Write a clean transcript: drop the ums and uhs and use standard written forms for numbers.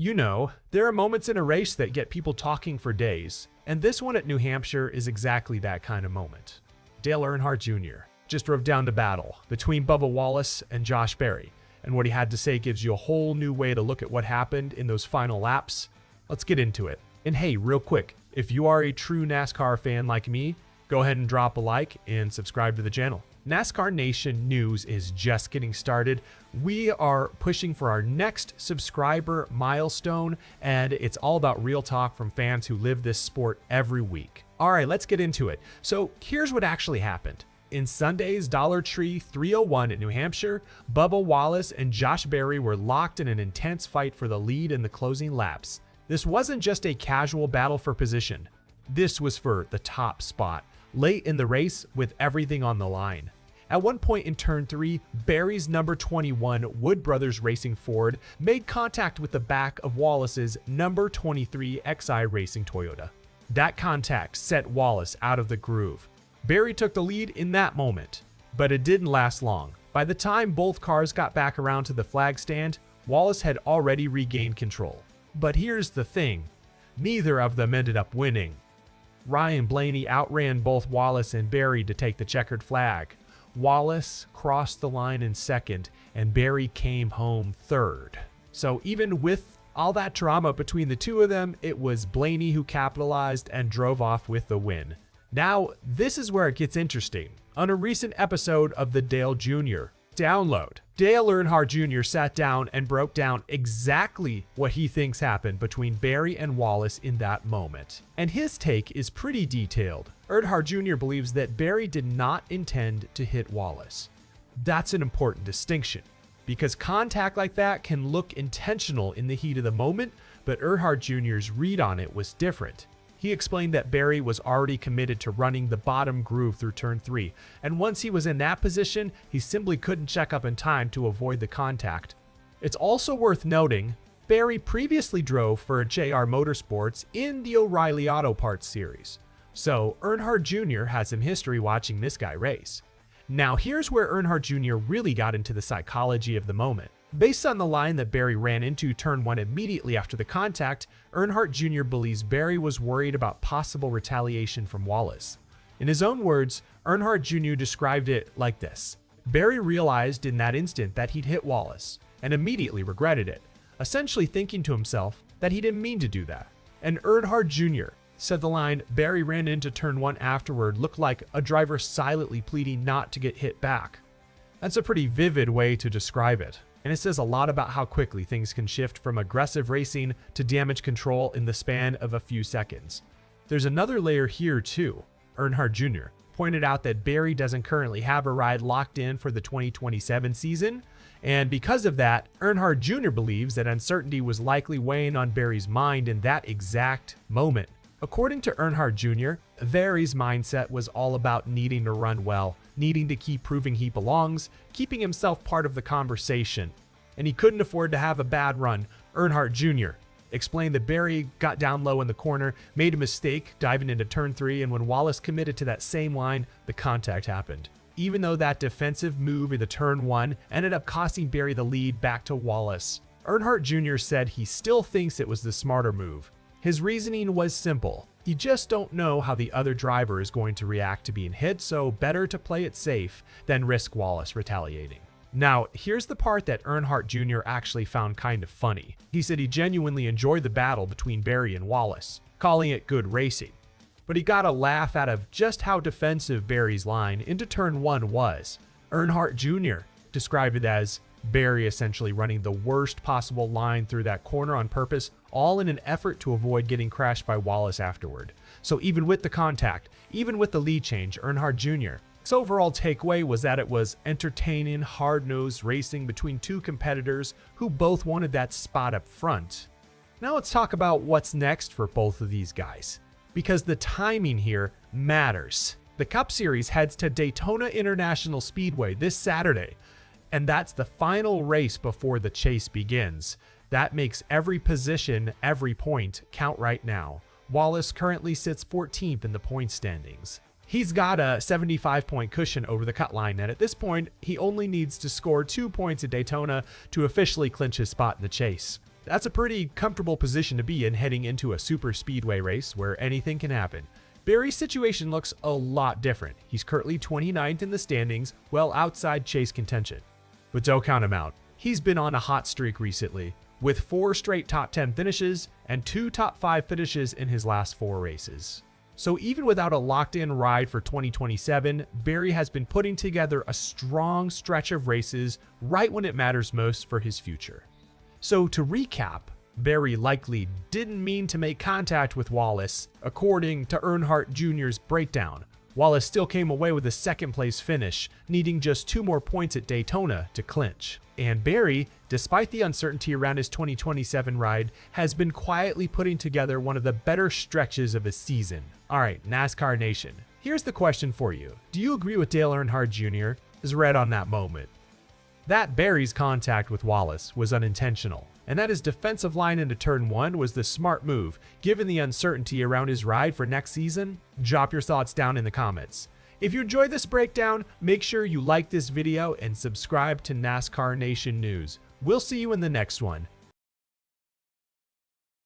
You know, there are moments in a race that get people talking for days, and this one at New Hampshire is exactly that kind of moment. Dale Earnhardt Jr. just drove down to battle between Bubba Wallace and Josh Berry, and what he had to say gives you a whole new way to look at what happened in those final laps. Let's get into it. And hey, real quick, if you are a true NASCAR fan like me, go ahead and drop a like and subscribe to the channel. NASCAR Nation news is just getting started. We are pushing for our next subscriber milestone, and it's all about real talk from fans who live this sport every week. All right, let's get into it. So here's what actually happened. In Sunday's Dollar Tree 301 at New Hampshire, Bubba Wallace and Josh Berry were locked in an intense fight for the lead in the closing laps. This wasn't just a casual battle for position. This was for the top spot, late in the race with everything on the line. At one point in turn 3, Berry's number 21 Wood Brothers Racing Ford made contact with the back of Wallace's number 23 XI Racing Toyota. That contact set Wallace out of the groove. Berry took the lead in that moment, but it didn't last long. By the time both cars got back around to the flag stand, Wallace had already regained control. But here's the thing, neither of them ended up winning. Ryan Blaney outran both Wallace and Berry to take the checkered flag. Wallace crossed the line in second, and Berry came home third. So even with all that drama between the two of them, it was Blaney who capitalized and drove off with the win. Now, this is where it gets interesting. On a recent episode of the Dale Jr. Download, Dale Earnhardt Jr. sat down and broke down exactly what he thinks happened between Berry and Wallace in that moment. And his take is pretty detailed. Earnhardt Jr. believes that Berry did not intend to hit Wallace. That's an important distinction, because contact like that can look intentional in the heat of the moment, but Earnhardt Jr.'s read on it was different. He explained that Berry was already committed to running the bottom groove through turn 3, and once he was in that position, he simply couldn't check up in time to avoid the contact. It's also worth noting, Berry previously drove for JR Motorsports in the O'Reilly Auto Parts series, so Earnhardt Jr. has some history watching this guy race. Now here's where Earnhardt Jr. really got into the psychology of the moment. Based on the line that Berry ran into turn 1 immediately after the contact, Earnhardt Jr. believes Berry was worried about possible retaliation from Wallace. In his own words, Earnhardt Jr. described it like this. Berry realized in that instant that he'd hit Wallace, and immediately regretted it, essentially thinking to himself that he didn't mean to do that. And Earnhardt Jr. said the line Berry ran into turn 1 afterward looked like a driver silently pleading not to get hit back. That's a pretty vivid way to describe it. And it says a lot about how quickly things can shift from aggressive racing to damage control in the span of a few seconds. There's another layer here too. Earnhardt Jr. pointed out that Berry doesn't currently have a ride locked in for the 2027 season, and because of that, Earnhardt Jr. believes that uncertainty was likely weighing on Berry's mind in that exact moment. According to Earnhardt Jr., Berry's mindset was all about needing to run well, needing to keep proving he belongs, keeping himself part of the conversation. And he couldn't afford to have a bad run. Earnhardt Jr. explained that Berry got down low in the corner, made a mistake diving into turn 3, and when Wallace committed to that same line, the contact happened. Even though that defensive move in the turn 1 ended up costing Berry the lead back to Wallace, Earnhardt Jr. said he still thinks it was the smarter move. His reasoning was simple. You just don't know how the other driver is going to react to being hit, so better to play it safe than risk Wallace retaliating. Now, here's the part that Earnhardt Jr. actually found kind of funny. He said he genuinely enjoyed the battle between Berry and Wallace, calling it good racing. But he got a laugh out of just how defensive Berry's line into turn 1 was. Earnhardt Jr. described it as Berry essentially running the worst possible line through that corner on purpose, all in an effort to avoid getting crashed by Wallace afterward. So even with the contact, even with the lead change, Earnhardt Jr.'s overall takeaway was that it was entertaining, hard-nosed racing between two competitors who both wanted that spot up front. Now let's talk about what's next for both of these guys, because the timing here matters. The Cup Series heads to Daytona International Speedway this Saturday, and that's the final race before the chase begins. That makes every position, every point count right now. Wallace currently sits 14th in the point standings. He's got a 75-point cushion over the cut line, and at this point, he only needs to score 2 points at Daytona to officially clinch his spot in the chase. That's a pretty comfortable position to be in heading into a super speedway race where anything can happen. Berry's situation looks a lot different. He's currently 29th in the standings, well outside chase contention. But don't count him out. He's been on a hot streak recently, with 4 straight top 10 finishes and 2 top 5 finishes in his last 4 races. So even without a locked-in ride for 2027, Berry has been putting together a strong stretch of races right when it matters most for his future. So to recap, Berry likely didn't mean to make contact with Wallace, according to Earnhardt Jr.'s breakdown. Wallace still came away with a second-place finish, needing just 2 more points at Daytona to clinch. And Berry, despite the uncertainty around his 2027 ride, has been quietly putting together one of the better stretches of his season. Alright, NASCAR Nation, here's the question for you. Do you agree with Dale Earnhardt Jr. as read on that moment? That Berry's contact with Wallace was unintentional, and that his defensive line into turn 1 was the smart move, given the uncertainty around his ride for next season? Drop your thoughts down in the comments. If you enjoyed this breakdown, make sure you like this video and subscribe to NASCAR Nation News. We'll see you in the next one.